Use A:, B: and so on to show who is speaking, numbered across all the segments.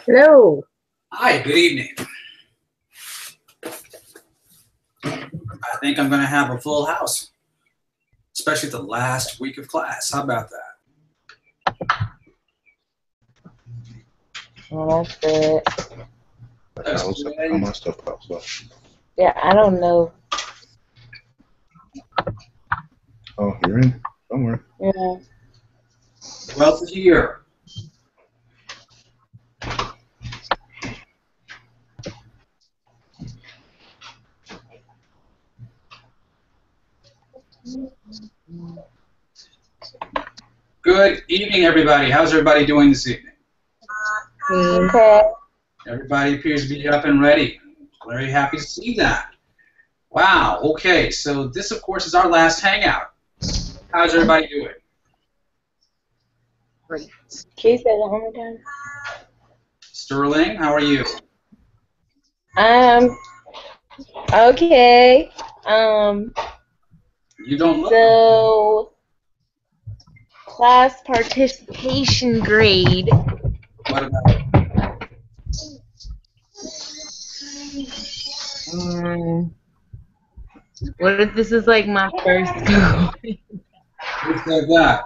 A: Hello.
B: Hi, good evening. I think I'm going to have a full house, especially the last week of class. How about that?
A: Oh, that's good.
C: How my stuff pops up.
A: Yeah, I don't know.
C: Oh, you're in? Don't worry.
A: Yeah.
B: Well, to hear. Good evening, everybody. How's everybody doing this evening?
A: Okay.
B: Everybody appears to be up and ready. Very happy to see that. Wow, okay, so this, of course, is our last hangout. How's everybody doing?
A: Great. Can you say that one more time?
B: Sterling, how are you?
A: Okay.
B: You don't look
A: So, class participation grade.
B: What about it?
A: What if this is like my first go?
B: Who said that?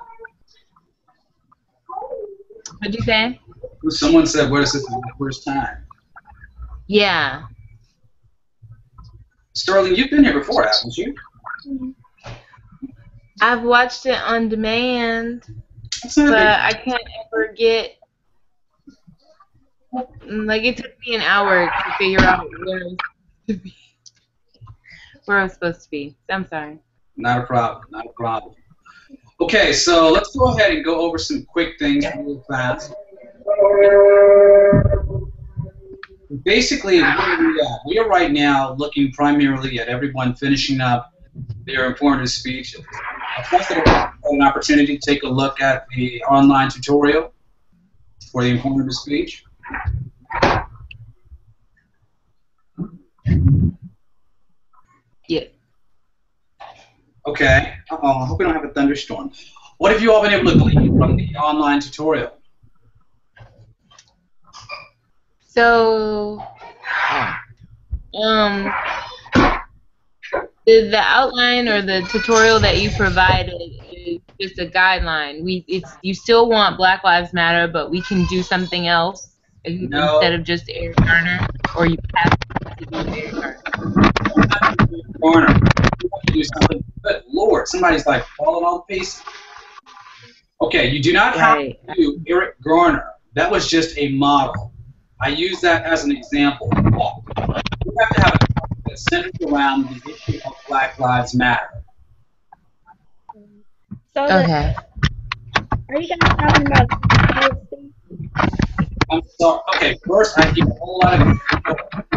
A: What'd you say?
B: Someone said, what is this for the first time?
A: Yeah.
B: Sterling, you've been here before, haven't you?
A: I've watched it on demand,
B: That's not a
A: but
B: big
A: I can't ever get. Like, it took me an hour to figure out where I was supposed to be. I'm sorry.
B: Not a problem, not a problem. Okay, so let's go ahead and go over some quick things real fast. Basically, where are we at? We are right now looking primarily at everyone finishing up their informative speech. I trust that everyone had an opportunity to take a look at the online tutorial for the informative speech.
A: Yeah.
B: Okay. Uh-oh, I hope we don't have a thunderstorm. What have you all been able to glean from the online tutorial?
A: So, the outline or the tutorial that you provided is just a guideline. You still want Black Lives Matter, but we can do something else instead of just Eric Garner, or you have to do Eric
B: Garner. You have to do something. Good Lord, somebody's like falling on the face. Okay, you do not have to do Eric Garner. That was just a model. I use that as an example. You have to have a topic that's centered around the issue of Black Lives Matter.
D: So
A: Okay.
D: are you guys talking about
B: I'm sorry. Okay, first I hear a whole lot of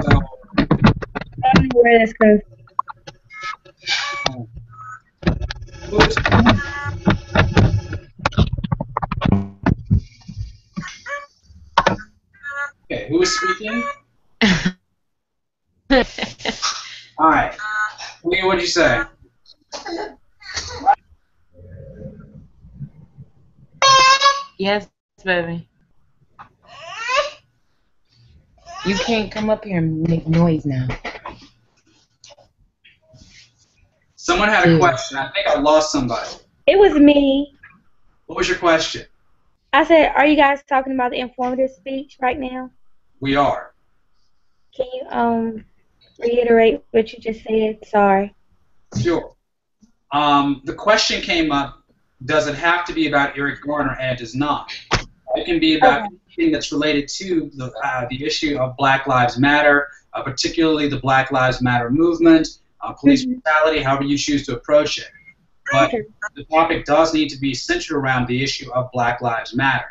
B: so,
D: I don't know where this goes.
B: Okay, who is speaking? All right. Leah, what did you say?
A: Yes, baby. You can't come up here and make noise now.
B: Someone had a question. I think I lost somebody.
D: It was me.
B: What was your question?
D: I said, are you guys talking about the informative speech right now?
B: We are.
D: Can you reiterate what you just said? Sorry.
B: Sure. The question came up, does it have to be about Eric Garner? And it does not. It can be about anything that's related to the issue of Black Lives Matter, particularly the Black Lives Matter movement, police brutality, however you choose to approach it. But the topic does need to be centered around the issue of Black Lives Matter.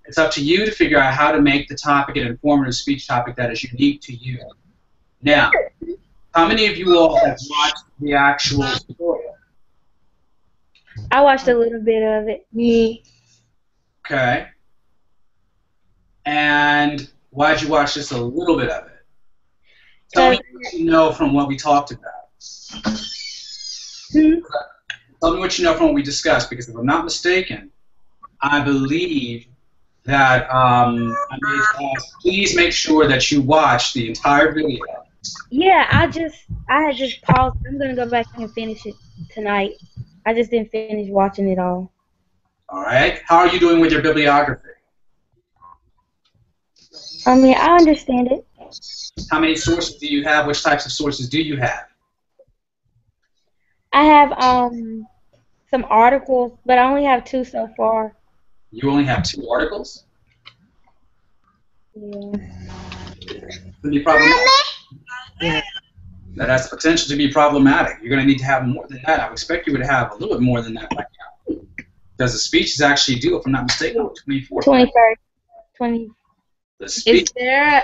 B: It's up to you to figure out how to make the topic an informative speech topic that is unique to you. Now, how many of you all have watched the actual tutorial?
D: I watched a little bit of it.
A: Me.
B: Okay. And why'd you watch just a little bit of it? Tell me what you know from what we talked about. Tell me what you know from what we discussed, because if I'm not mistaken, I believe that I may ask, please make sure that you watch the entire video.
D: Yeah, I had just paused. I'm gonna go back and finish it tonight. I just didn't finish watching it all.
B: All right? How are you doing with your bibliography?
D: I mean, I understand it.
B: How many sources do you have? Which types of sources do you have?
D: I have some articles, but I only have 2 so far.
B: You only have 2 articles?
D: Yeah.
B: Could be problematic.
A: Yeah.
B: That has the potential to be problematic. You're going to need to have more than that. I would expect you would have a little bit more than that right now. Because the speech is actually due, if I'm not mistaken, on the 24th.
D: 23rd. 20.
B: The speech.
A: Is there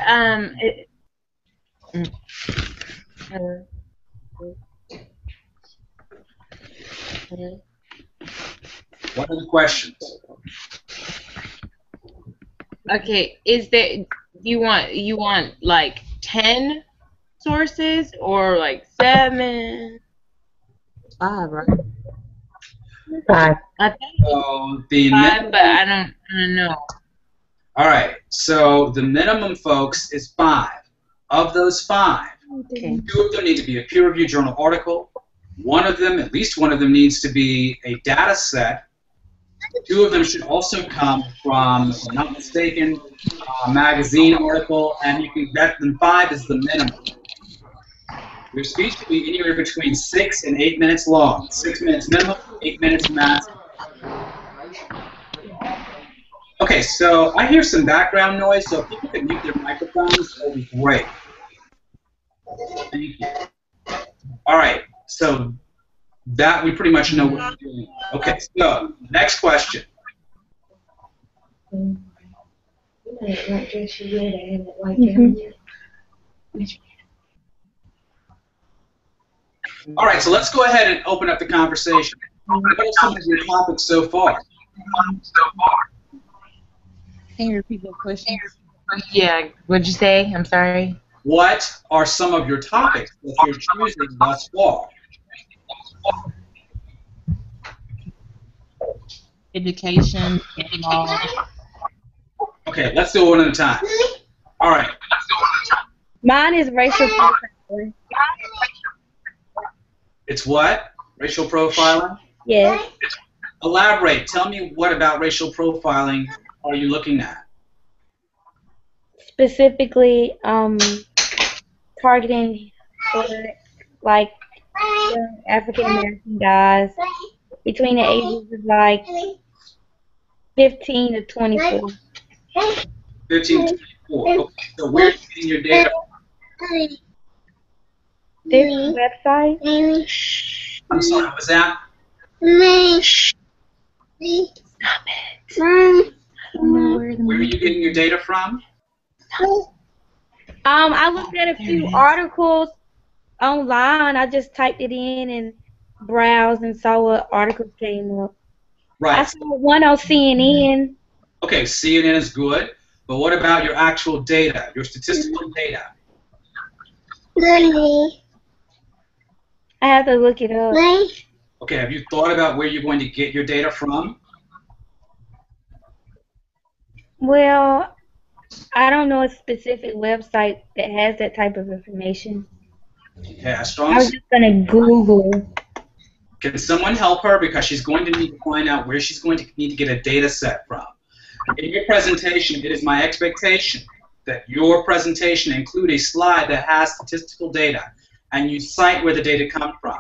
B: What are the questions?
A: okay, is there you want like 10 sources or like 7? 5, right? 5. I think
B: So the
A: 5, but I don't know.
B: All right. So the minimum, folks, is 5. Of those 5,
A: Okay.
B: 2 of them need to be a peer-reviewed journal article. One of them, at least one of them, needs to be a data set. 2 of them should also come from, if I'm not mistaken, a magazine article, and you can get them. 5 is the minimum. Your speech should be anywhere between 6 and 8 minutes long. 6 minutes minimum, 8 minutes max. Okay, so I hear some background noise, so if people could mute their microphones, that would be great. Thank you. All right, so that we pretty much know what we're doing. Okay, so next question. All right, so let's go ahead and open up the conversation. What are some of your topics so far?
E: Can you repeat the question?
A: Yeah, what'd you say? I'm sorry.
B: What are some of your topics that you're choosing thus far?
E: Education, law.
B: Okay, let's do it one at a time. All right.
D: Mine is racial profiling.
B: It's what? Racial profiling?
D: Yes.
B: Elaborate. Tell me what about racial profiling are you looking at?
D: Specifically, targeting for like African American guys between the ages of like 15 to 24.
B: 15 to 24. Okay, so where are you getting your data from?
D: This website.
B: I'm sorry, what was that? Where are you getting your data from?
D: I looked at a few articles online. I just typed it in and browsed and saw what articles came up. I
B: Right.
D: saw one on CNN.
B: Okay, CNN is good, but what about your actual data, your statistical data?
D: I have to look it up.
B: Okay, have you thought about where you're going to get your data from?
D: Well, I don't know a specific website that has that type of information.
B: Okay, I
D: I
B: strongly
D: was just gonna Google.
B: Can someone help her, because she's going to need to find out where she's going to need to get a data set from. In your presentation, it is my expectation that your presentation include a slide that has statistical data, and you cite where the data comes from.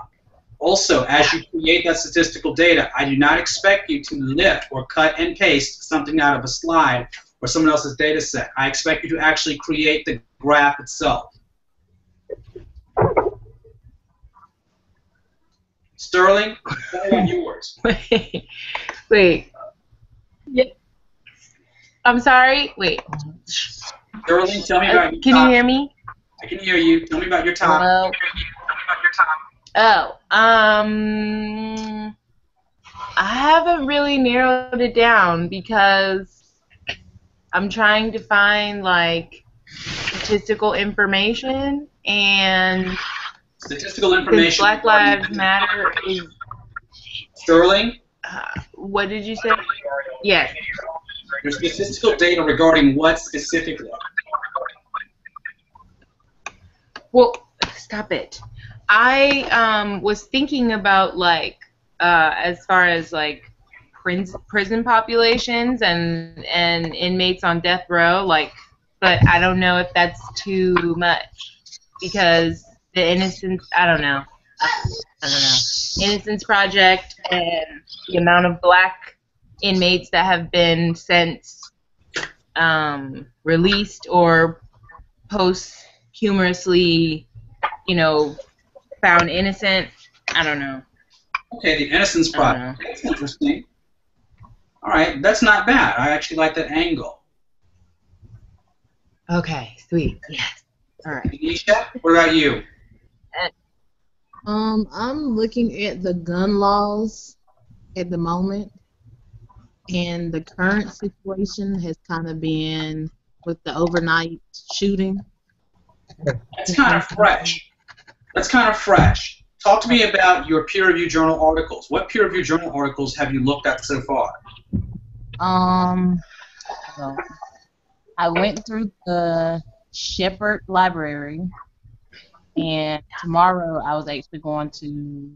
B: Also, as you create that statistical data, I do not expect you to lift or cut and paste something out of a slide or someone else's data set. I expect you to actually create the graph itself. Sterling, tell me yours.
A: Wait. Yeah. I'm sorry. Wait.
B: Sterling, tell me about your
A: Can you hear me?
B: I can hear you. Tell me about your topic.
A: Hello? Oh, I haven't really narrowed it down because I'm trying to find like statistical information, and
B: Statistical
A: since
B: information.
A: Black Lives Matter is
B: Sterling,
A: what did you say? Yes.
B: Your statistical data regarding what specifically?
A: Well, stop it. I was thinking about like as far as like prison populations and inmates on death row, like, but I don't know if that's too much because the Innocence, I don't know. Innocence Project and the amount of black inmates that have been since released or posthumously, found innocent. I don't know.
B: Okay, the Innocence Project. That's interesting. All right, that's not bad. I actually like that angle.
A: Okay, sweet. Yes. All right.
B: Anisha, what about you?
E: I'm looking at the gun laws at the moment, and the current situation has kind of been with the overnight shooting.
B: That's kind of fresh. That's kind of fresh. Talk to me about your peer-reviewed journal articles. What peer-reviewed journal articles have you looked at so far?
E: So I went through the Shepherd Library, and tomorrow I was actually going to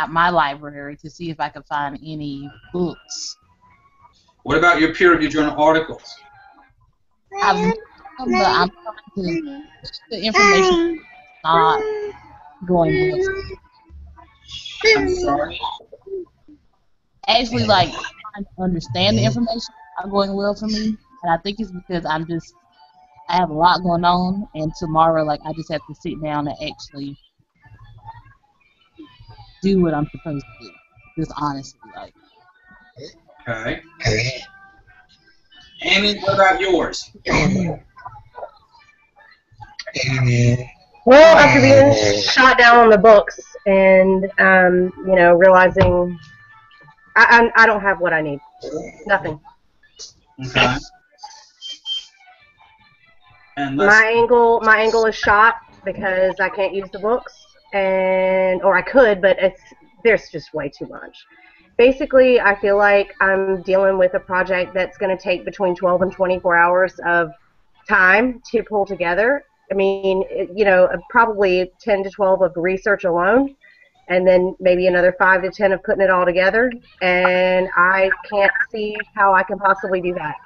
E: my library to see if I could find any books.
B: What about your peer-reviewed journal articles?
E: I'm trying to, the information is not going well.
B: I'm sorry?
E: Actually, like, trying to understand the information is not going well for me, and I think it's because I have a lot going on, and tomorrow, like, I just have to sit down and actually do what I'm supposed to do. Just honestly, like.
B: Okay. Amy, what about yours?
F: Well, after being shot down on the books and, realizing I don't have what I need. Nothing.
B: Okay. And
F: My angle is shot because I can't use the books, or I could, but there's just way too much. Basically, I feel like I'm dealing with a project that's going to take between 12 and 24 hours of time to pull together. I mean, probably 10 to 12 of research alone, and then maybe another 5 to 10 of putting it all together, and I can't see how I can possibly do that.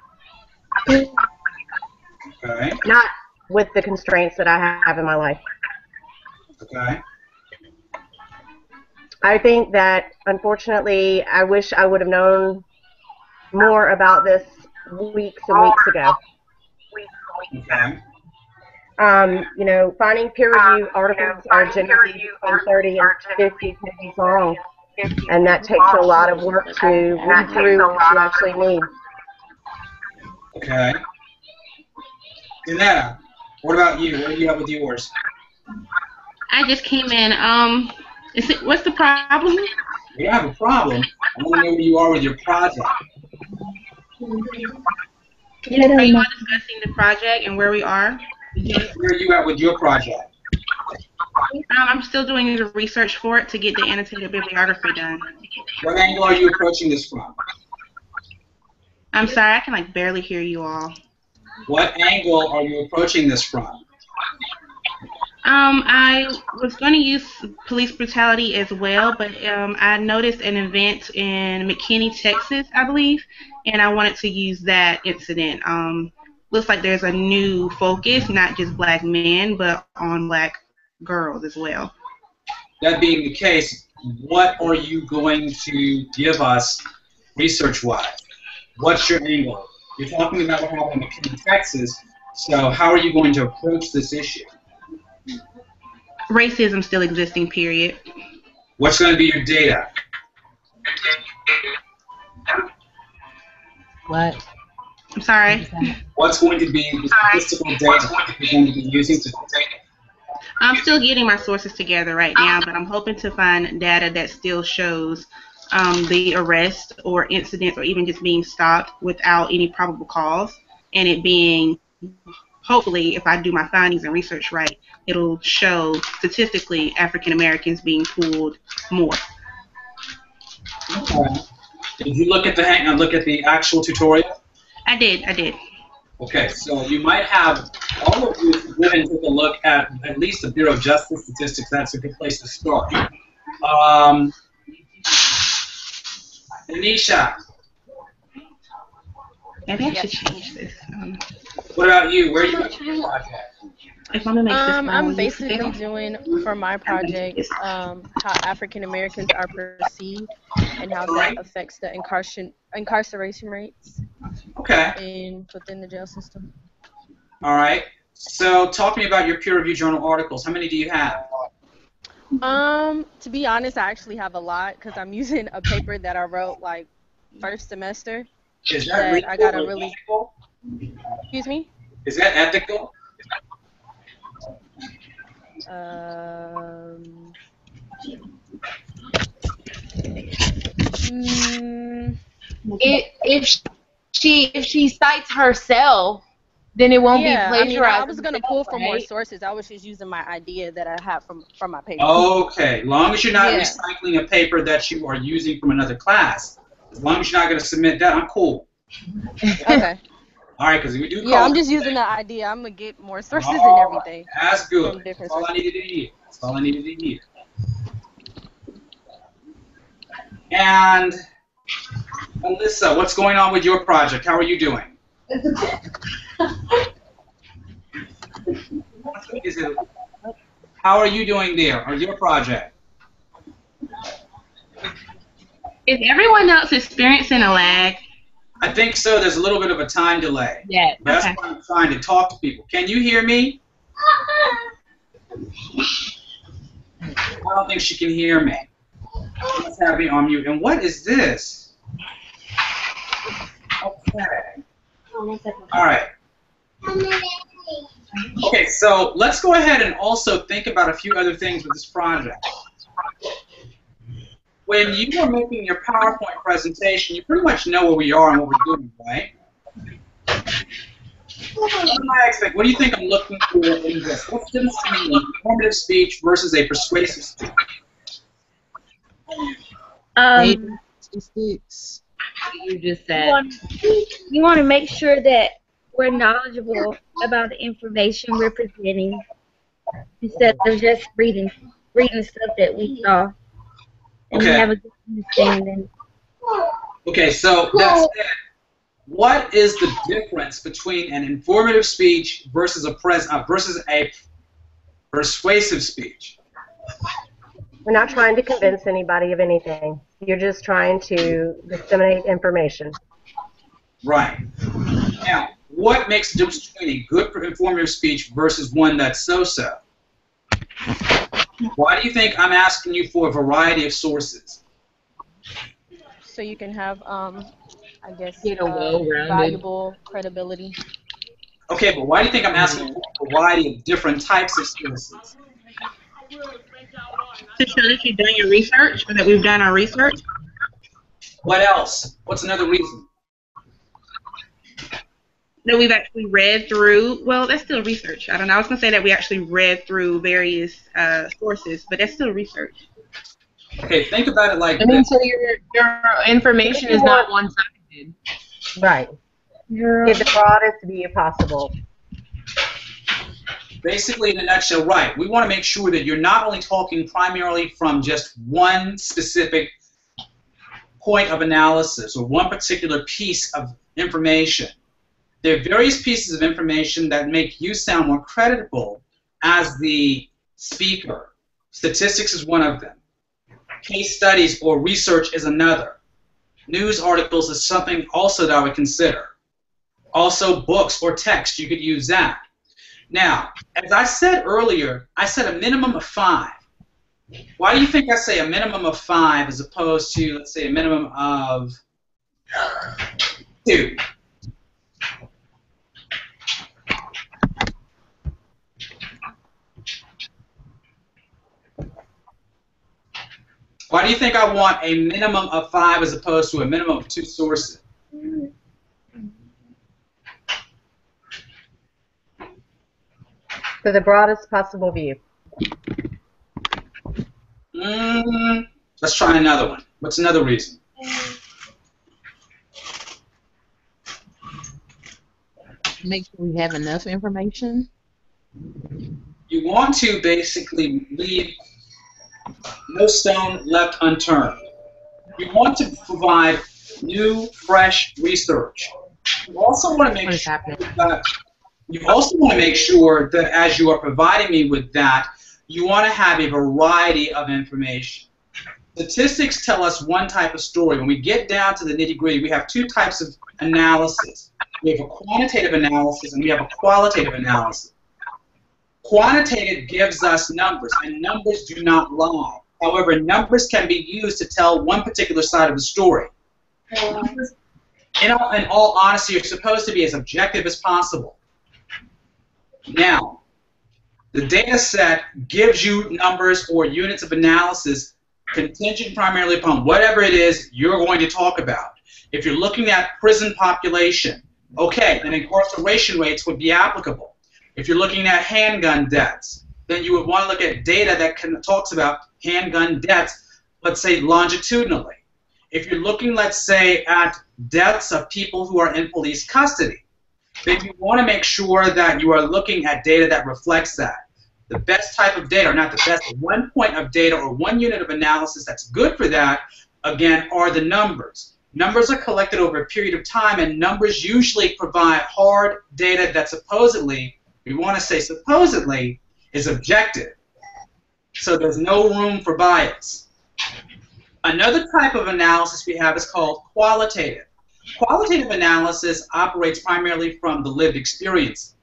B: Okay.
F: Not with the constraints that I have in my life.
B: Okay.
F: I think that, unfortunately, I wish I would have known more about this weeks and weeks ago.
B: Okay.
F: Finding peer-reviewed articles are generally between 30 and 50 pages long, and that takes a lot of work to read through what you actually need.
B: Okay. Janetta, what about you? What are you at with yours?
G: I just came in. What's the problem?
B: We don't have a problem. I want to know where you are with your project.
G: Are you all discussing the project and where we are?
B: Where are you at with your project?
G: I'm still doing the research for it to get the annotated bibliography done.
B: What angle are you approaching this from?
G: I'm sorry, I can barely hear you all.
B: What angle are you approaching this from?
G: I was going to use police brutality as well, but I noticed an event in McKinney, Texas, I believe, and I wanted to use that incident. Looks like there's a new focus, not just black men, but on black girls as well.
B: That being the case, what are you going to give us research-wise? What's your angle? You're talking about what happened in McKinney, Texas, so how are you going to approach this issue?
G: Racism still existing, period.
B: What's going to be your data?
E: What?
G: I'm sorry.
B: What's going to be the statistical data that you're going to be using to
G: I'm still getting my sources together right now, but I'm hoping to find data that still shows the arrest or incidents or even just being stopped without any probable cause, and it being, hopefully, if I do my findings and research right, it'll show statistically African Americans being pulled more.
B: Okay. Did you look at the actual tutorial?
G: I did.
B: Okay, so you might have all of you go ahead and take a look at least the Bureau of Justice statistics. That's a good place to start. Anisha,
G: Maybe I should change this.
B: what about you? Where are you at with your project?
G: If I'm gonna make this
H: I'm basically doing for my project how African Americans are perceived and how that affects the incarceration rates within the jail system.
B: All right. So talk to me about your peer-reviewed journal articles. How many do you have?
H: To be honest, I actually have a lot because I'm using a paper that I wrote like first semester.
B: Is that legal
H: I got a
B: or
H: really.
B: ethical?
H: Excuse me.
B: Is that ethical?
A: If she cites herself, then it won't be plagiarized.
H: I was gonna pull from more sources. I was just using my idea that I have from my paper.
B: Okay, as long as you're not recycling a paper that you are using from another class, as long as you're not going to submit that, I'm cool.
H: Okay.
B: All right, because we do.
H: Yeah, I'm just using the idea. I'm gonna get more sources and everything.
B: That's good. That's all I needed to hear. That's all I needed to hear. And Alyssa, what's going on with your project? How are you doing? How are you doing there on your project?
G: Is everyone else experiencing a lag?
B: I think so. There's a little bit of a time delay.
A: Yeah.
B: That's why I'm trying to talk to people. Can you hear me? I don't think she can hear me. Let's have me on mute. And what is this? Okay. All right. Okay, so let's go ahead and also think about a few other things with this project. When you are making your PowerPoint presentation, you pretty much know where we are and what we're doing, right? What do you think I'm looking for in this? What's the difference between an informative speech versus a persuasive speech?
E: Statistics.
A: You just said.
D: You want to make sure that we're knowledgeable about the information we're presenting instead of just reading stuff that we saw. And we have a good understanding.
B: Okay, so that's it. What is the difference between an informative speech versus a persuasive speech?
F: We're not trying to convince anybody of anything. You're just trying to disseminate information.
B: Right. Now, what makes the difference between a good informative speech versus one that's so-so? Why do you think I'm asking you for a variety of sources?
H: So you can have, I guess,
A: Get a well-rounded
H: valuable credibility.
B: Okay, but why do you think I'm asking for a variety of different types of sources?
G: To show that you've done your research, or that we've done our research.
B: What else? What's another reason?
G: That we've actually read through, well, that's still research. I don't know. I was going to say that we actually read through various sources, but that's still research.
B: Okay, think about it like
A: this. So your information is not one-sided.
F: Right. Get the broadest view possible.
B: Basically, in a nutshell, right. We want to make sure that you're not only talking primarily from just one specific point of analysis or one particular piece of information. There are various pieces of information that make you sound more credible as the speaker. Statistics is one of them. Case studies or research is another. News articles is something also that I would consider. Also, books or text, you could use that. Now, as I said earlier, I said a minimum of 5. Why do you think I say a minimum of 5 as opposed to, let's say, a minimum of 2? Why do you think I want a minimum of 5 as opposed to a minimum of 2 sources?
F: For the broadest possible view.
B: Let's try another one. What's another reason?
E: make sure we have enough information?
B: You want to basically leave no stone left unturned. You want to provide new, fresh research. You also want to make sure that as you are providing me with that, you want to have a variety of information. Statistics tell us one type of story. When we get down to the nitty-gritty, we have two types of analysis. We have a quantitative analysis and we have a qualitative analysis. Quantitative gives us numbers, and numbers do not lie. However, numbers can be used to tell one particular side of the story. In all honesty, you're supposed to be as objective as possible. Now, the data set gives you numbers or units of analysis contingent primarily upon whatever it is you're going to talk about. If you're looking at prison population, okay, then incarceration rates would be applicable. If you're looking at handgun deaths, then you would want to look at data that talks about handgun deaths, let's say longitudinally. If you're looking, let's say, at deaths of people who are in police custody, then you want to make sure that you are looking at data that reflects that. The best type of data, or not the best, one point of data or one unit of analysis that's good for that, again, are the numbers. Numbers are collected over a period of time, and numbers usually provide hard data that supposedly, we want to say supposedly, is objective. So there's no room for bias. Another type of analysis we have is called qualitative. Qualitative analysis operates primarily from the lived experience.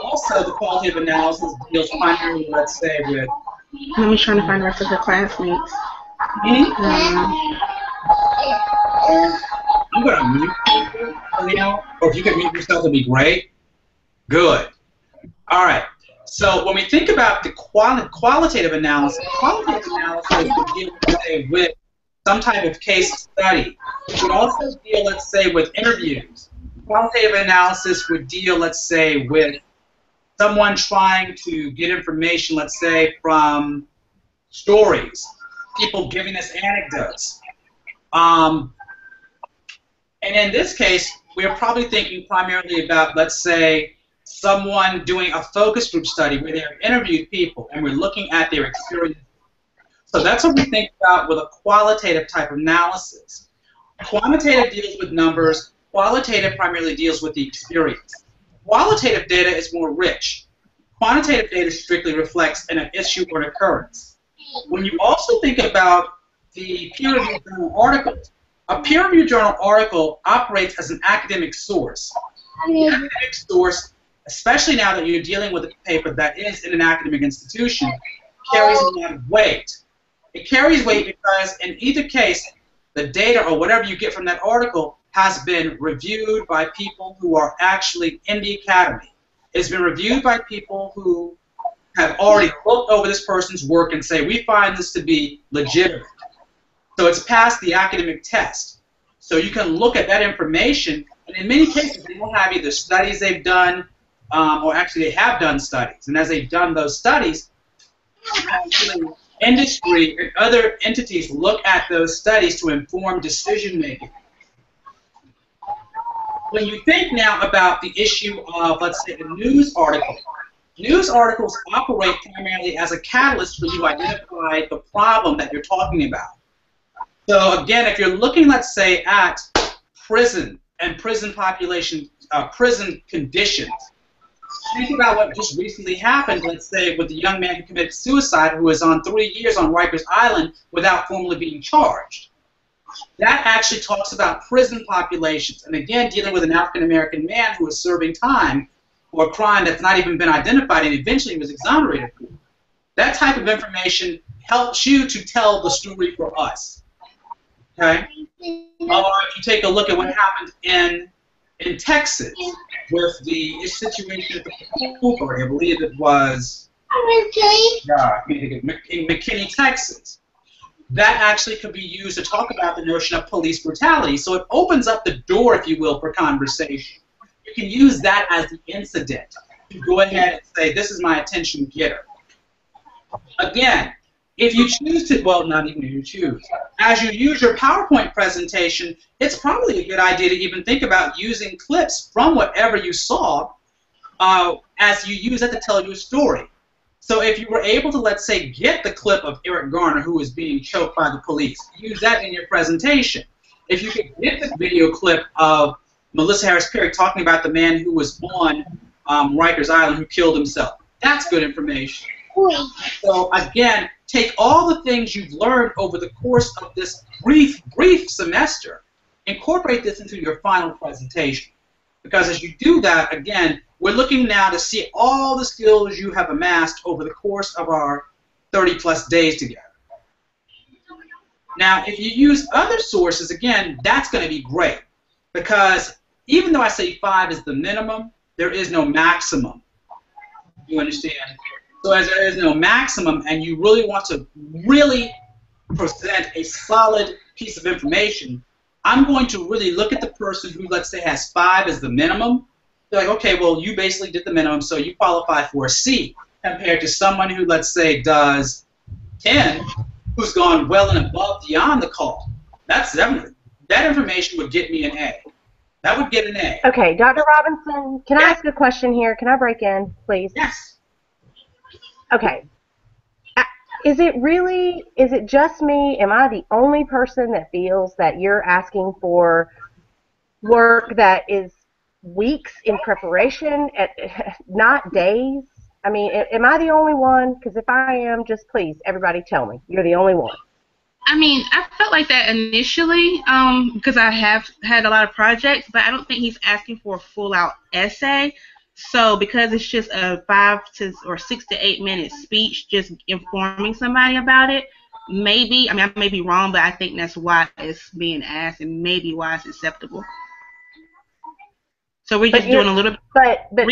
B: Also, the qualitative analysis deals primarily, let's say, with...
G: Let me try to find the rest of the classmates.
B: I'm going to mute you for now, or if you can mute yourself, it'd be great. Good. All right. So when we think about the qualitative analysis would deal, let's say, with some type of case study. It would also deal, let's say, with interviews. Qualitative analysis would deal, let's say, with someone trying to get information, let's say, from stories, people giving us anecdotes. And in this case, we're probably thinking primarily about, let's say, someone doing a focus group study where they've interviewed people and we're looking at their experience. So that's what we think about with a qualitative type of analysis. Quantitative deals with numbers. Qualitative primarily deals with the experience. Qualitative data is more rich. Quantitative data strictly reflects an issue or an occurrence. When you also think about the peer-reviewed journal articles, a peer-reviewed journal article operates as an academic source. The academic source, especially now that you're dealing with a paper that is in an academic institution, carries a lot of weight. It carries weight because in either case, the data or whatever you get from that article has been reviewed by people who are actually in the academy. It's been reviewed by people who have already looked over this person's work and say, we find this to be legitimate. So it's passed the academic test. So you can look at that information, and in many cases, they will have either studies they've done, or actually they have done studies. And as they've done those studies, industry and other entities look at those studies to inform decision making. When you think now about the issue of, let's say, a news article, news articles operate primarily as a catalyst for you to identify the problem that you're talking about. So again, if you're looking, let's say, at prison and prison population, prison conditions, think about what just recently happened, let's say, with the young man who committed suicide who was on 3 years on Rikers Island without formally being charged. That actually talks about prison populations, and again, dealing with an African-American man who was serving time for a crime that's not even been identified and eventually was exonerated. That type of information helps you to tell the story for us. Okay? Or if you take a look at what happened in Texas with the situation at the pool party, I believe it was in McKinney, Texas. That actually could be used to talk about the notion of police brutality. So it opens up the door, if you will, for conversation. You can use that as the incident to go ahead and say, this is my attention getter. Again, if you choose to, well, not even if you choose, as you use your PowerPoint presentation, it's probably a good idea to even think about using clips from whatever you saw as you use that to tell your story. So if you were able to, let's say, get the clip of Eric Garner who was being choked by the police, use that in your presentation. If you could get the video clip of Melissa Harris Perry talking about the man who was on Rikers Island who killed himself, that's good information. So again, take all the things you've learned over the course of this brief semester, incorporate this into your final presentation. Because as you do that, again, we're looking now to see all the skills you have amassed over the course of our 30+ days together. Now, if you use other sources, again, that's going to be great. Because even though I say 5 is the minimum, there is no maximum. You understand? So as there is no maximum, and you really want to really present a solid piece of information, I'm going to really look at the person who, let's say, has 5 as the minimum. They're like, okay, well, you basically did the minimum, so you qualify for a C, compared to someone who, let's say, does 10, who's gone well and above beyond the call. That's definitely, that information would get me an A. That would get an A.
F: Okay, Dr. Robinson, can I ask a question here? Can I break in, please?
B: Yes.
F: Okay. Is it just me? Am I the only person that feels that you're asking for work that is weeks in preparation, not days? I mean, am I the only one? Because if I am, just please, everybody tell me. You're the only one.
G: I mean, I felt like that initially because I have had a lot of projects, but I don't think he's asking for a full-out essay. So because it's just a 5 or 6 to 8 minute speech, just informing somebody about it, maybe, I mean, I may be wrong, but I think that's why it's being asked and maybe why it's acceptable. So we're just doing a little bit.
F: But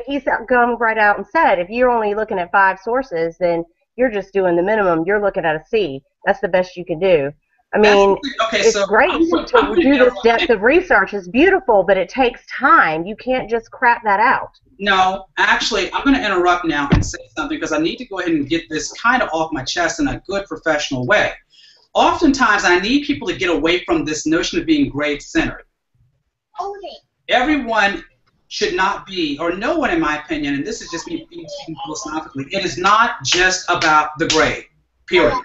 F: he's gone right out and said, if you're only looking at 5 sources, then you're just doing the minimum. You're looking at a C. That's the best you can do. I mean, it's great to do this depth of research. It's beautiful, but it takes time. You can't just crap that out.
B: No, actually, I'm going to interrupt now and say something because I need to go ahead and get this kind of off my chest in a good professional way. Oftentimes, I need people to get away from this notion of being grade-centered. Everyone should not be, or no one in my opinion, and this is just me speaking philosophically, it is not just about the grade, period.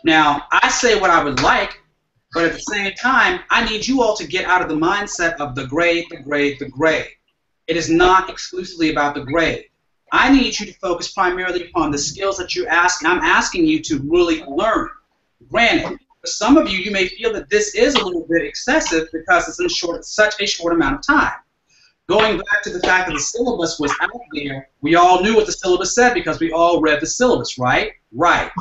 B: Now, I say what I would like, but at the same time, I need you all to get out of the mindset of the grade, the grade, the grade. It is not exclusively about the grade. I need you to focus primarily upon the skills that I'm asking you to really learn. Granted, for some of you, you may feel that this is a little bit excessive because it's in such a short amount of time. Going back to the fact that the syllabus was out there, we all knew what the syllabus said because we all read the syllabus, right? Right.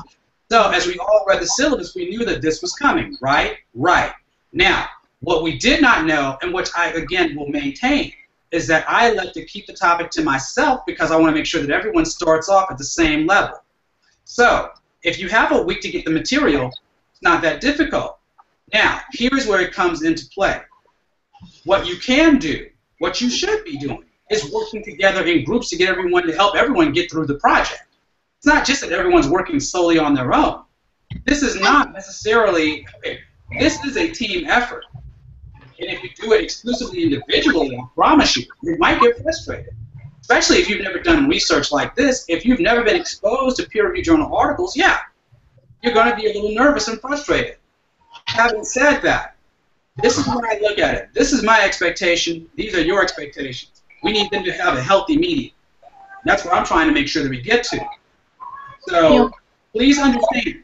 B: So as we all read the syllabus, we knew that this was coming, right? Right. Now, what we did not know, and which I, again, will maintain, is that I like to keep the topic to myself because I want to make sure that everyone starts off at the same level. So if you have a week to get the material, it's not that difficult. Now, here's where it comes into play. What you can do, what you should be doing, is working together in groups to get everyone, to help everyone get through the project. It's not just that everyone's working solely on their own. This is not necessarily, this is a team effort. And if you do it exclusively individually, I promise you might get frustrated. Especially if you've never done research like this. If you've never been exposed to peer-reviewed journal articles, yeah, you're going to be a little nervous and frustrated. Having said that, this is where I look at it. This is my expectation. These are your expectations. We need them to have a healthy medium. That's what I'm trying to make sure that we get to. So please understand.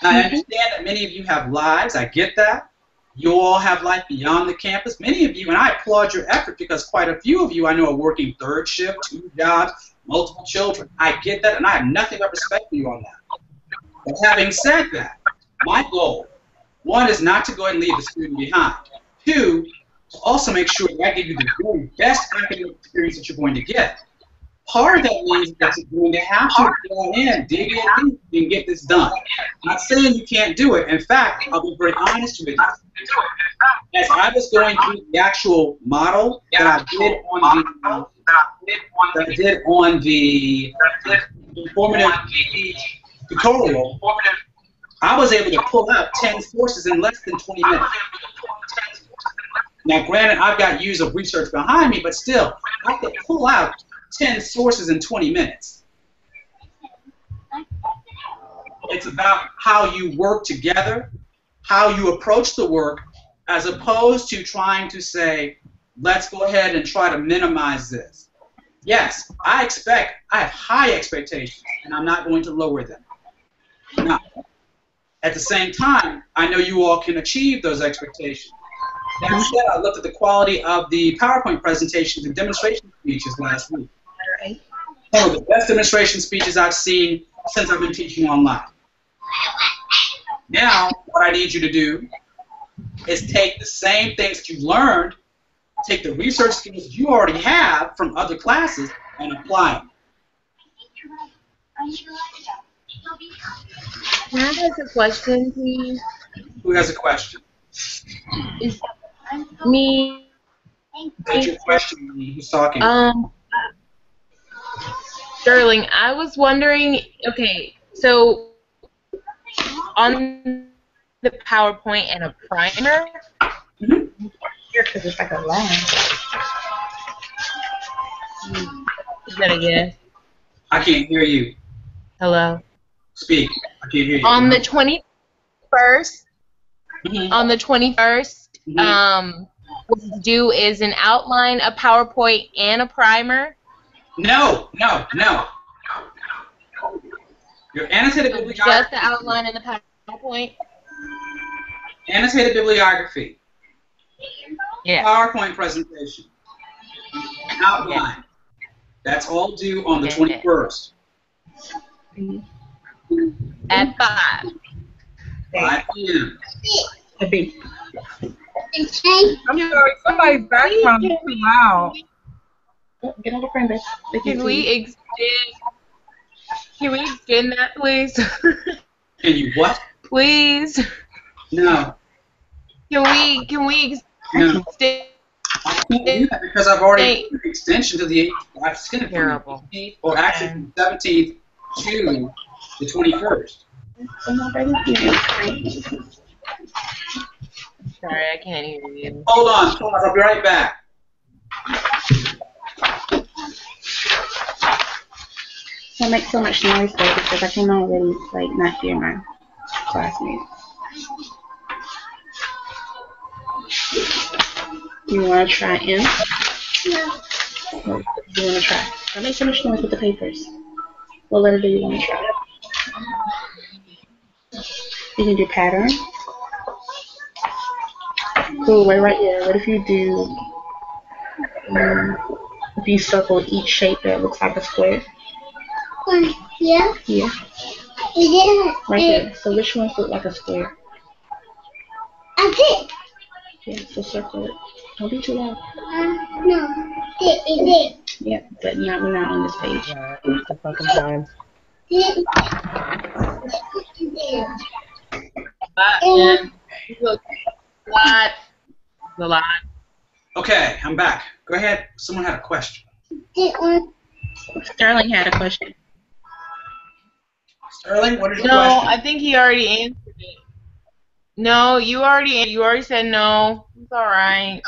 B: I understand that many of you have lives. I get that. You all have life beyond the campus. Many of you, and I applaud your effort because quite a few of you I know are working 3rd shift, 2 jobs, multiple children. I get that, and I have nothing but respect for you on that. But having said that, my goal, 1, is not to go ahead and leave the student behind. 2, to also make sure that I give you the very best academic experience that you're going to get. Part of that means that you're going to have to go in, dig in deep, and get this done. I'm not saying you can't do it. In fact, I'll be very honest with you. As I was going through the actual model that I did on the informative tutorial, I was able to pull out 10 sources in less than 20 minutes. Now, granted, I've got years of research behind me, but still, I could pull out 10 sources in 20 minutes. It's about how you work together, how you approach the work, as opposed to trying to say, let's go ahead and try to minimize this. Yes, I have high expectations, and I'm not going to lower them. Now, at the same time, I know you all can achieve those expectations. That said, I looked at the quality of the PowerPoint presentations and demonstration speeches last week. Some of the best demonstration speeches I've seen since I've been teaching online. Now, what I need you to do is take the same things that you've learned, take the research skills you already have from other classes, and apply them.
A: Can I ask a question, please?
B: Who has a question?
A: Me.
B: That's your question. Who's talking?
A: Sterling, I was wondering, okay, so on the PowerPoint and a primer,
G: Here, because it's like a line.
A: is that a yes?
B: I can't hear you.
A: Hello?
B: Speak. I can't hear you.
A: On the 21st, what you do is an outline, a PowerPoint, and a primer.
B: No. Your annotated bibliography.
A: Just the outline and the PowerPoint?
B: Annotated bibliography.
A: Yeah.
B: PowerPoint presentation. Outline. Yeah. That's all due on the 21st.
A: At 5.
B: 5 p.m.
I: I'm sorry, somebody's background is too loud.
G: Get on the front, bitch.
A: Can we extend that, please?
B: Can you what?
A: Please.
B: No.
A: Can we
B: No.
A: extend?
B: I can't do that because I've already put an extension to the 18th. I've skipped it from the 18th, or actually from the 17th to the 21st.
A: Sorry, I can't hear you.
B: Hold on, I'll be right back.
G: I make so much noise though because I can already not hear my classmates. You want to try in? No. What do you want to try? I make so much noise with the papers. What letter do you want to try? You can do pattern. Cool, wait right here. What if you do, if you circle each shape that looks like a square? Yeah? Yeah. Right there. So which ones look like a square? I did. Yeah, so circle it. Don't be too loud. No. It. Yeah, but we're not on this page.
A: It's the fucking time. A lot.
B: Okay, I'm back. Go ahead. Someone had a question.
G: Sterling had a question.
B: Sterling, what is your
A: question?
B: question?
A: No, I think he already answered it. No, you already said no. It's all right.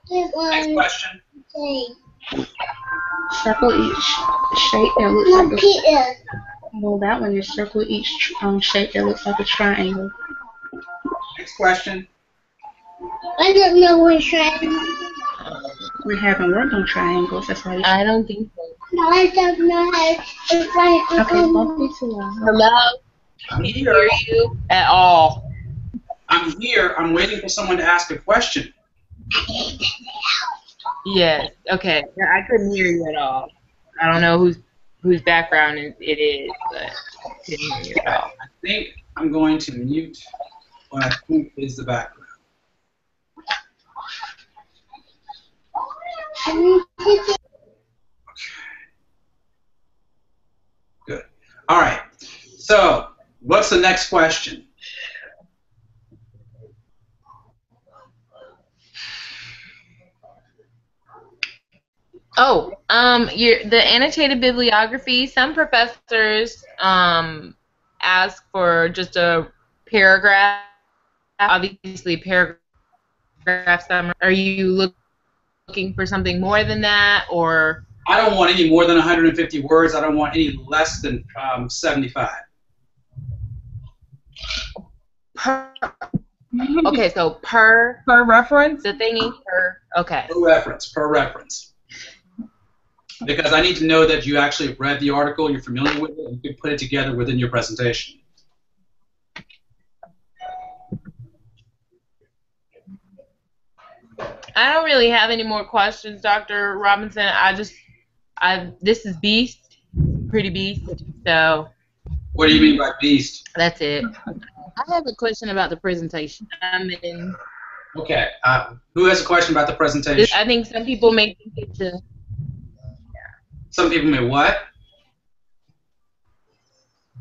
B: Next question.
G: Circle each shape that looks like a... Well, that one is circle each shape that looks like a triangle.
B: Next question.
G: I don't know what triangle. We haven't worked on triangles. That's why.
A: I don't think so.
G: No, I don't know how to find. Okay, don't be too loud.
A: Hello?
B: I'm
A: Can't
B: here.
A: hear you at all.
B: I'm here. I'm waiting for someone to ask a question.
A: Yes. Okay. I couldn't hear you at all. I don't know whose background it is, but I couldn't hear you at all.
B: I think I'm going to mute what I think is the background. Good. All right. So, what's the next question?
A: Oh, the annotated bibliography. Some professors ask for just a paragraph. Obviously, a paragraph paragraph summary? Are you looking for something more than that, or?
B: I don't want any more than 150 words. I don't want any less than 75.
A: Okay, so per
I: reference?
A: The thingy per, okay.
B: Per reference. Because I need to know that you actually have read the article, you're familiar with it, and you can put it together within your presentation.
A: I don't really have any more questions, Dr. Robinson. This is Beast, pretty Beast, so.
B: What do you mean by Beast?
A: That's it.
E: I have a question about the presentation.
B: Okay. Who has a question about the presentation?
A: I think some people may think it's
B: Some people may what?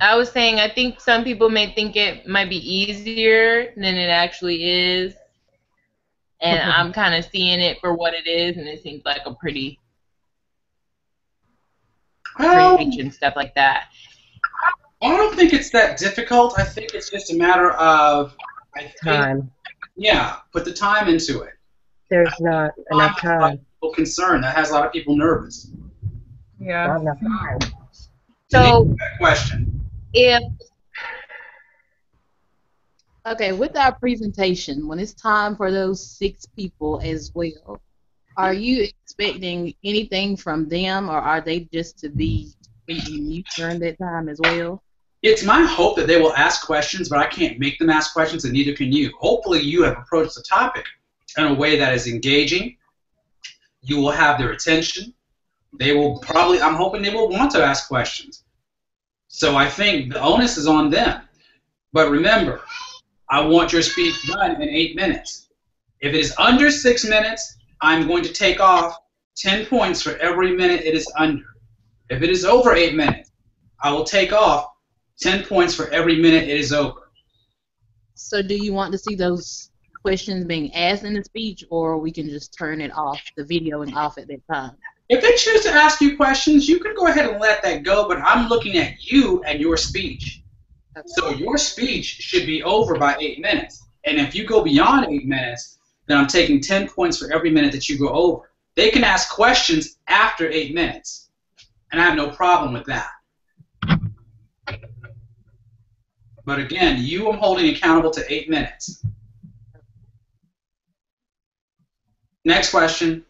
A: I was saying I think some people may think it might be easier than it actually is. And I'm kind of seeing it for what it is, and it seems like a pretty preach and stuff like that.
B: I don't think it's that difficult. I think it's just a matter of
F: time.
B: Yeah, put the time into it.
F: There's not enough time.
B: People concerned. That has a lot of people nervous.
I: Yeah.
F: Not enough time.
A: So,
B: question.
E: Okay, with our presentation, when it's time for those 6 people as well, are you expecting anything from them, or are they just to be mute during that time as well?
B: It's my hope that they will ask questions, but I can't make them ask questions, and neither can you. Hopefully you have approached the topic in a way that is engaging. You will have their attention. They will probably, I'm hoping they will want to ask questions. So I think the onus is on them. But remember, I want your speech done in 8 minutes. If it is under 6 minutes, I'm going to take off 10 points for every minute it is under. If it is over 8 minutes, I will take off 10 points for every minute it is over.
E: So do you want to see those questions being asked in the speech, or we can just turn it off, the videoing off at that time?
B: If they choose to ask you questions, you can go ahead and let that go, but I'm looking at you and your speech. So your speech should be over by 8 minutes. And if you go beyond 8 minutes, then I'm taking 10 points for every minute that you go over. They can ask questions after 8 minutes, and I have no problem with that. But again, you I'm holding accountable to 8 minutes. Next question.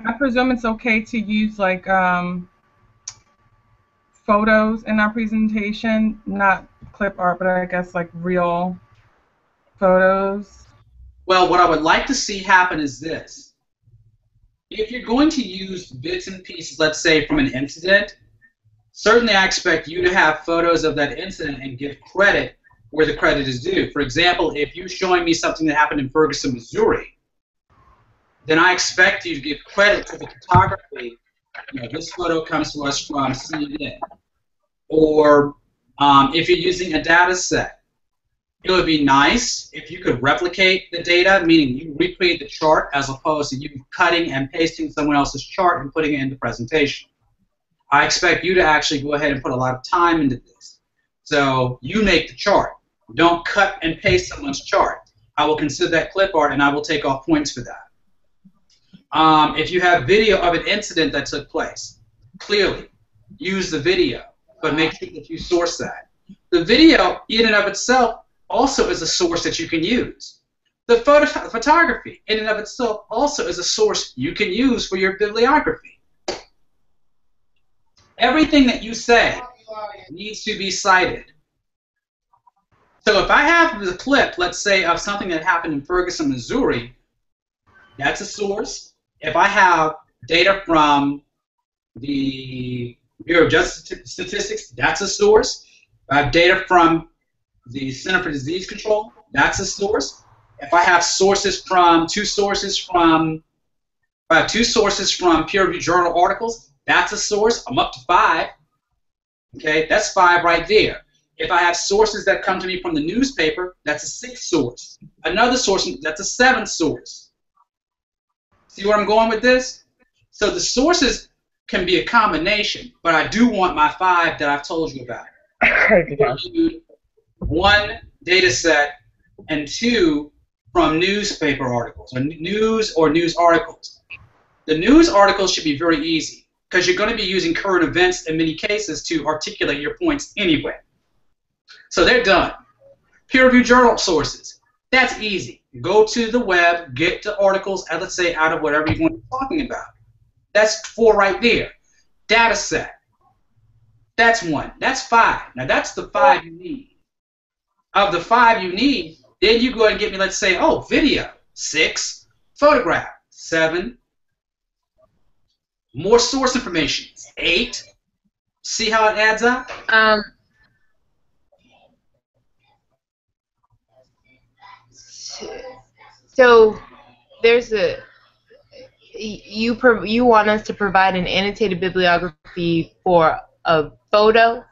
I: I presume it's okay to use like photos in our presentation, not clip art, but I guess like real photos.
B: Well, what I would like to see happen is this. If you're going to use bits and pieces, let's say from an incident, certainly I expect you to have photos of that incident and give credit where the credit is due. For example, if you're showing me something that happened in Ferguson, Missouri, then I expect you to give credit to the photography. You know, this photo comes to us from CNN. Or if you're using a data set, it would be nice if you could replicate the data, meaning you recreate the chart as opposed to you cutting and pasting someone else's chart and putting it in the presentation. I expect you to actually go ahead and put a lot of time into this. So you make the chart. Don't cut and paste someone's chart. I will consider that clip art and I will take off points for that. If you have video of an incident that took place, clearly use the video, but make sure that you source that. The video in and of itself also is a source that you can use. The photography in and of itself also is a source you can use for your bibliography. Everything that you say needs to be cited. So if I have the clip, let's say, of something that happened in Ferguson, Missouri, that's a source. If I have data from the Bureau of Justice Statistics, that's a source. If I have data from the Center for Disease Control, that's a source. If I have sources from two sources from peer-reviewed journal articles, that's a source. I'm up to 5. Okay, that's 5 right there. If I have sources that come to me from the newspaper, that's a 6th source. Another source, that's a 7th source. See where I'm going with this? So the sources can be a combination, but I do want my 5 that I've told you about. One data set and 2 from newspaper articles, or news articles. The news articles should be very easy because you're going to be using current events in many cases to articulate your points anyway. So they're done. Peer-reviewed journal sources. That's easy. Go to the web, get the articles, let's say, out of whatever you want to be talking about. That's 4 right there. Data set. That's 1. That's 5. Now that's the 5 you need. Of the 5 you need, then you go ahead and get me, let's say, video, 6, photograph, 7, more source information, 8. See how it adds up?
A: So there's you want us to provide an annotated bibliography for a photo?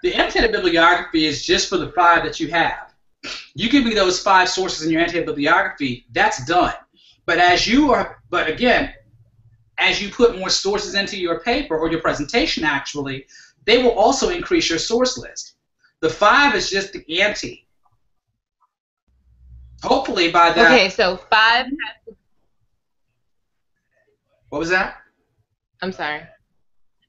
B: The annotated bibliography is just for the 5 that you have. You give me those 5 sources in your annotated bibliography, that's done. But again, as you put more sources into your paper or your presentation, actually, they will also increase your source list. The 5 is just the ante. Hopefully by that.
A: Okay, so 5.
B: What was that?
A: I'm sorry.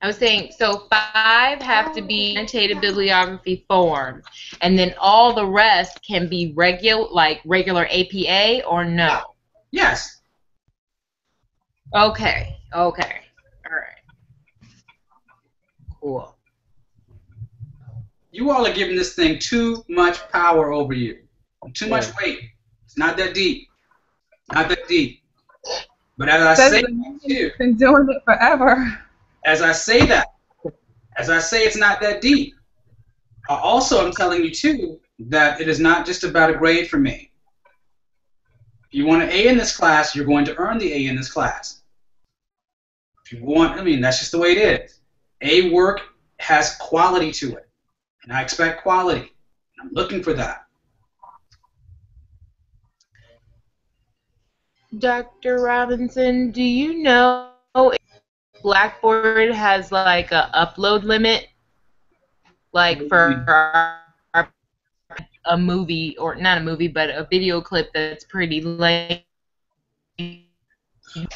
A: I was saying, so 5 have to be annotated bibliography form, and then all the rest can be regular APA or no?
B: Yes.
A: Okay. All right. Cool.
B: You all are giving this thing too much power over you. Too much weight. It's not that deep. Not that deep. But as I say,
I: you've been doing it forever.
B: As I say it's not that deep. Also, I'm telling you too that it is not just about a grade for me. If you want an A in this class, you're going to earn the A in this class. If you want, that's just the way it is. A work has quality to it, and I expect quality. I'm looking for that.
A: Dr. Robinson, do you know if Blackboard has like a upload limit, like for a movie, or not a movie, but a video clip that's pretty lengthy?
B: Okay.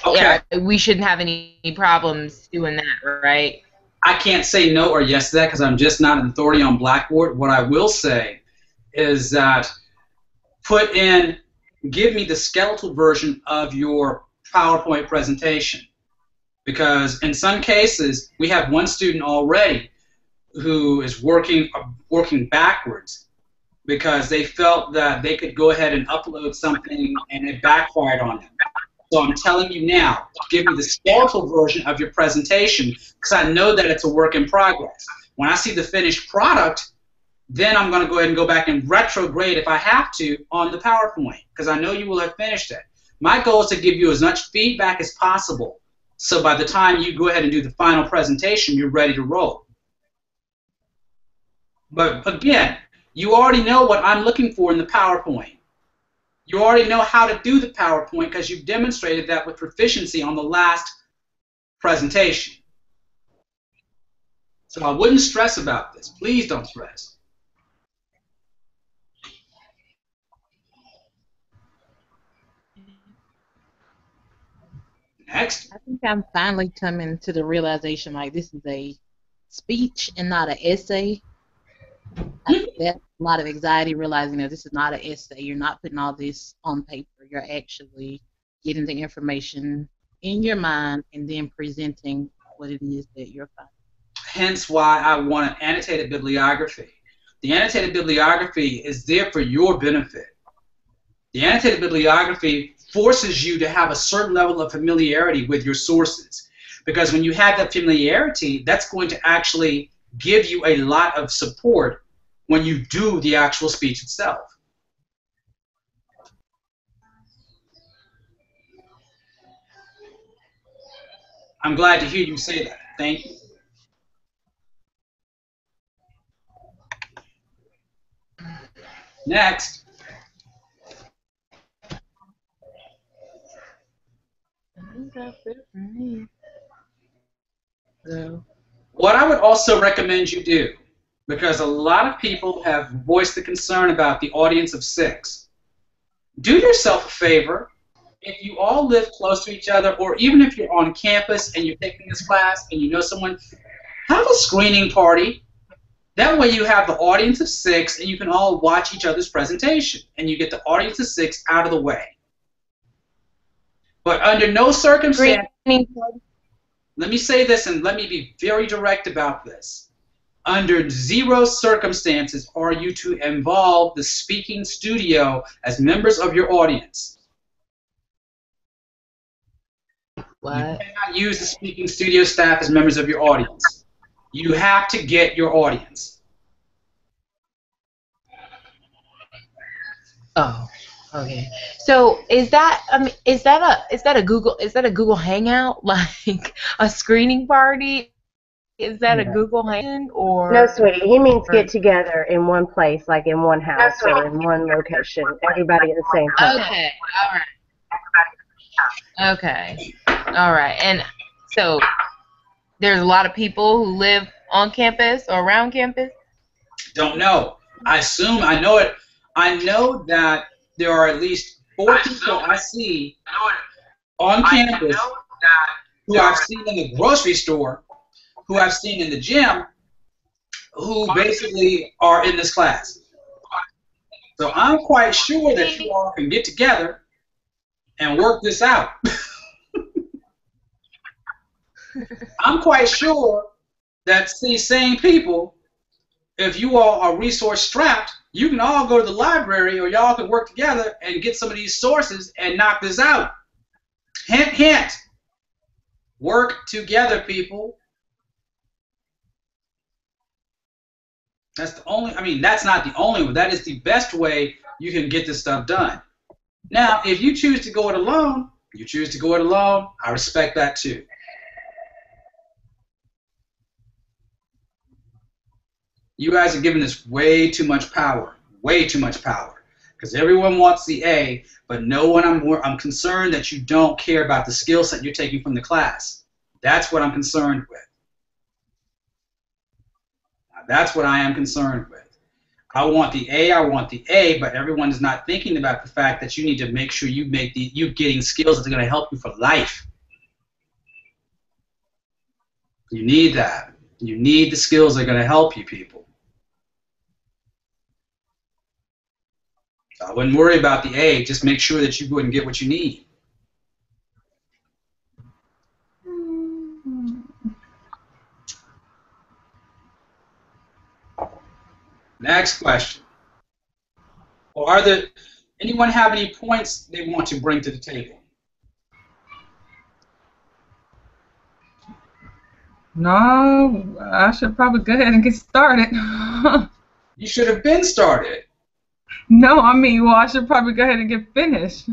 A: Yeah, we shouldn't have any problems doing that, right?
B: I can't say no or yes to that because I'm just not an authority on Blackboard. What I will say is that give me the skeletal version of your PowerPoint presentation, because in some cases we have one student already who is working backwards because they felt that they could go ahead and upload something and it backfired on them. So I'm telling you now, give me the skeletal version of your presentation because I know that it's a work in progress. When I see the finished product, then I'm going to go ahead and go back and retrograde if I have to on the PowerPoint because I know you will have finished it. My goal is to give you as much feedback as possible so by the time you go ahead and do the final presentation, you're ready to roll. But again, you already know what I'm looking for in the PowerPoint. You already know how to do the PowerPoint because you've demonstrated that with proficiency on the last presentation. So I wouldn't stress about this. Please don't stress. Next.
E: I think I'm finally coming to the realization like this is a speech and not an essay. I think that's a lot of anxiety realizing that this is not an essay. You're not putting all this on paper. You're actually getting the information in your mind and then presenting what it is that you're finding.
B: Hence why I want an annotated bibliography. The annotated bibliography is there for your benefit. The annotated bibliography forces you to have a certain level of familiarity with your sources, because when you have that familiarity, that's going to actually give you a lot of support when you do the actual speech itself. I'm glad to hear you say that. Thank you. Next.
A: So.
B: What I would also recommend you do, because a lot of people have voiced the concern about the audience of 6, do yourself a favor. If you all live close to each other, or even if you're on campus and you're taking this class and you know someone, have a screening party. That way you have the audience of 6 and you can all watch each other's presentation and you get the audience of 6 out of the way. But under no circumstance, let me say this and let me be very direct about this. Under 0 circumstances are you to involve the speaking studio as members of your audience.
A: What?
B: You cannot use the speaking studio staff as members of your audience. You have to get your audience.
A: Oh, okay. So is that a Google Hangout, like a screening party? Is that a Google Hangout or?
F: No, sweetie. He means get together in one place, like in one house or in one location. Everybody at the same time.
A: Okay. All right. Okay. All right. And so there's a lot of people who live on campus or around campus?
B: Don't know. I assume, I know it. I know that there are at least 4 people I see on campus who I've seen in the grocery store, who I've seen in the gym, who basically are in this class. So I'm quite sure that you all can get together and work this out. I'm quite sure that these same people, if you all are resource strapped, you can all go to the library or y'all can work together and get some of these sources and knock this out. Hint, hint. Work together, people. That's the only, I mean, that's not the only way. That is the best way you can get this stuff done. Now, if you choose to go it alone, you choose to go it alone, I respect that too. You guys are giving this way too much power, because everyone wants the A, but no one. I'm concerned that you don't care about the skill set you're taking from the class. That's what I'm concerned with. That's what I am concerned with. I want the A, but everyone is not thinking about the fact that you need to make sure you're getting skills that are going to help you for life. You need that. You need the skills that are going to help you, people. I wouldn't worry about the A. Just make sure that you go and get what you need. Next question. Or anyone have any points they want to bring to the table?
I: No, I should probably go ahead and get started.
B: You should have been started.
I: No, I mean, well, I should probably go ahead and get finished.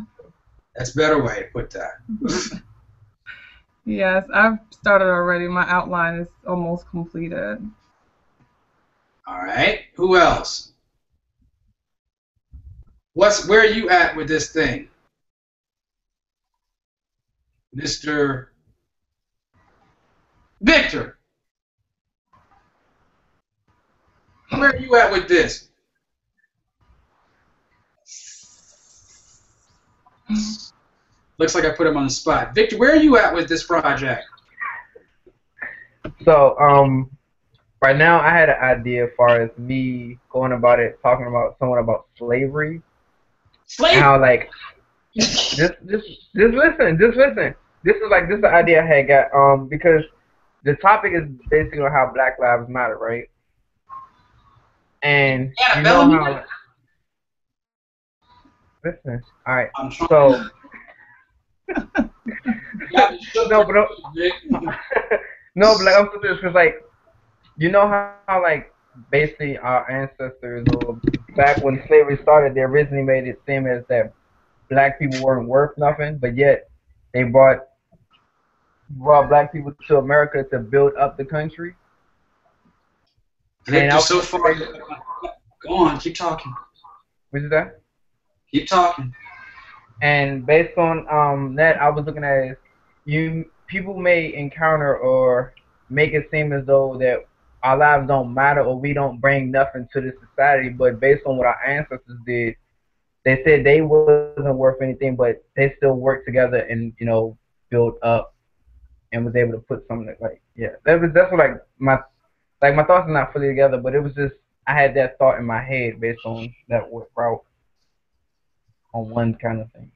B: That's a better way to put that.
I: Yes, I've started already. My outline is almost completed.
B: All right. Who else? Where are you at with this thing? Mr. Victor. Where are you at with this? Looks like I put him on the spot. Victor, where are you at with this project?
J: So, right now I had an idea as far as me going about it, talking about somewhat about slavery.
B: Slavery?
J: And how, like, just listen. This is the idea I had got, because the topic is basically on how Black Lives Matter, right? And you know how... Listen, all right. So, no, but like I'm serious, because like, you know how like basically our ancestors, or back when slavery started, they originally made it seem as that Black people weren't worth nothing, but yet they brought Black people to America to build up the country.
B: Victor, so far, go on, keep talking.
J: What is that?
B: Keep talking.
J: And based on that, I was looking at people may encounter or make it seem as though that our lives don't matter or we don't bring nothing to the society. But based on what our ancestors did, they said they wasn't worth anything, but they still worked together and built up and was able to put something like that's what my thoughts are not fully together, but it was just I had that thought in my head based on that route on one kind of thing.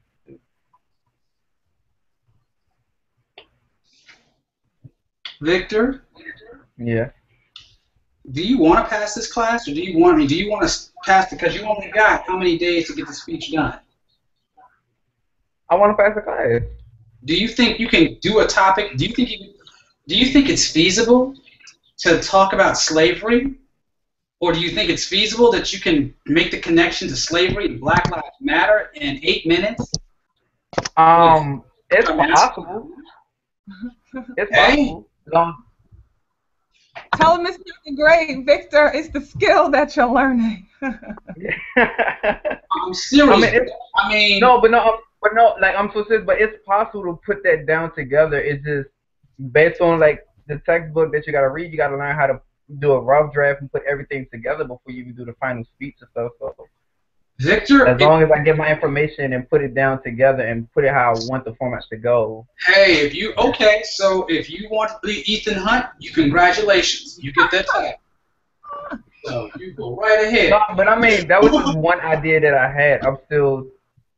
B: Victor?
J: Yeah.
B: Do you want to pass this class, or do you want to pass it because you only got how many days to get the speech done?
J: I want to pass the class.
B: Do you think you can do a topic? Do you think it's feasible to talk about slavery, or do you think it's feasible that you can make the connection to slavery and Black Lives Matter in 8 minutes?
J: It's possible. It's possible.
I: Tell him it's not the grade, Victor. It's the skill that you're learning.
B: I'm serious.
J: Like I'm so serious. But it's possible to put that down together. It's just based on like the textbook that you gotta read. You gotta learn how to do a rough draft and put everything together before you even do the final speech and stuff. So,
B: Victor,
J: as long as I get my information and put it down together and put it how I want the format to go.
B: Hey, if you want to be Ethan Hunt, congratulations, you get that tag. So you go right ahead.
J: No, but I mean that was just one idea that I had. I'm still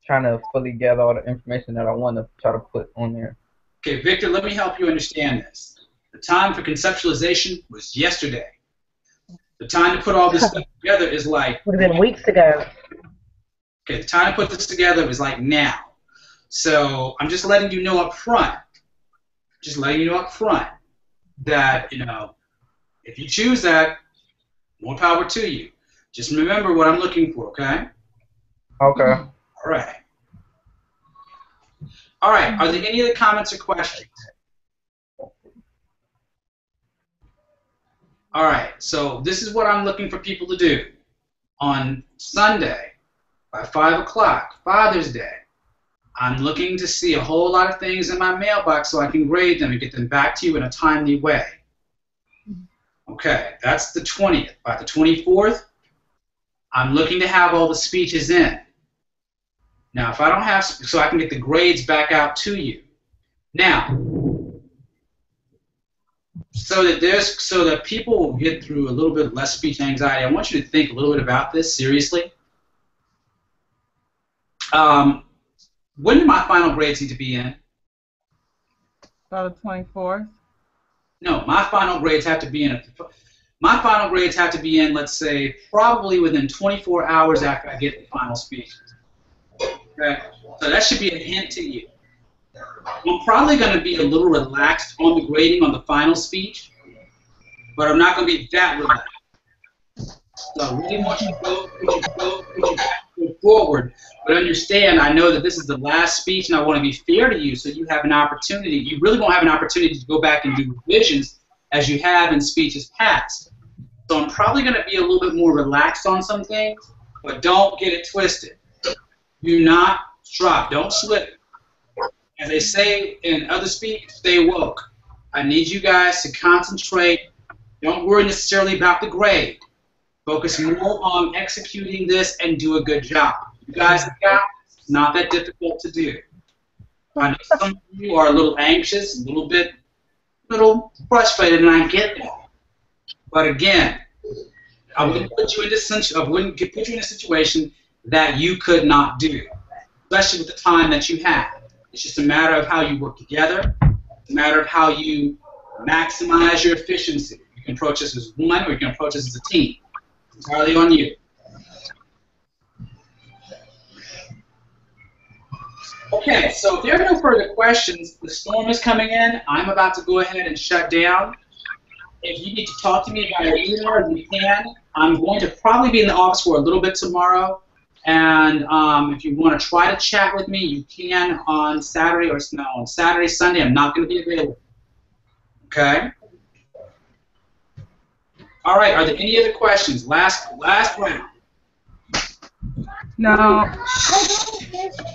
J: trying to fully gather all the information that I want to try to put on there.
B: Okay, Victor, let me help you understand this. The time for conceptualization was yesterday. The time to put all this stuff together is like...
F: Would have been weeks ago.
B: Okay, the time to put this together is like now. So I'm just letting you know up front. That, if you choose that, more power to you. Just remember what I'm looking for, okay?
J: Okay.
B: All right. All right, are there any other comments or questions? All right, so this is what I'm looking for people to do. On Sunday, by 5 o'clock, Father's Day, I'm looking to see a whole lot of things in my mailbox so I can grade them and get them back to you in a timely way. Okay, that's the 20th. By the 24th, I'm looking to have all the speeches in. Now, if I don't have, so I can get the grades back out to you. Now, so that people will get through a little bit less speech anxiety, I want you to think a little bit about this seriously. When do my final grades need to be in?
I: By the 24th.
B: No, my final grades have to be in. My final grades have to be in, let's say, probably within 24 hours after I get the final speech. Okay? So that should be a hint to you. I'm probably going to be a little relaxed on the grading on the final speech, but I'm not going to be that relaxed. So I really want you to go forward, but understand, I know that this is the last speech, and I want to be fair to you, so you have an opportunity. You really won't have an opportunity to go back and do revisions as you have in speeches past. So I'm probably going to be a little bit more relaxed on some things, but don't get it twisted. Do not drop. Don't slip. As they say in other speech, stay woke. I need you guys to concentrate. Don't worry necessarily about the grade. Focus more on executing this and do a good job. You guys have got this. It's not that difficult to do. I know some of you are a little anxious, a little frustrated, and I get that. But again, I wouldn't put you in a situation that you could not do, especially with the time that you have. It's just a matter of how you work together. It's a matter of how you maximize your efficiency. You can approach this as one, or you can approach this as a team. It's entirely on you. Okay, so if there are no further questions, the storm is coming in. I'm about to go ahead and shut down. If you need to talk to me via email, you can. I'm going to probably be in the office for a little bit tomorrow. And if you want to try to chat with me, you can on Saturday or no, on Saturday, Sunday. I'm not going to be available. Okay. All right. Are there any other questions? Last round.
I: No.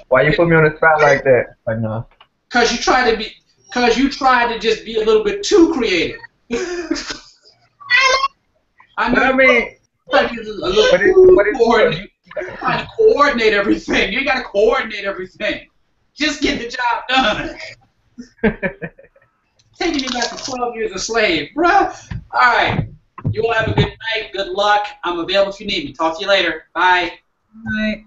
J: Why you put me on the spot like that? Like no.
B: Because you tried to just be a little bit too creative.
J: I mean,
B: trying to coordinate everything. You got to coordinate everything. Just get the job done. Taking me back to 12 years a slave, bruh. All right. You all have a good night. Good luck. I'm available if you need me. Talk to you later. Bye.
I: Bye.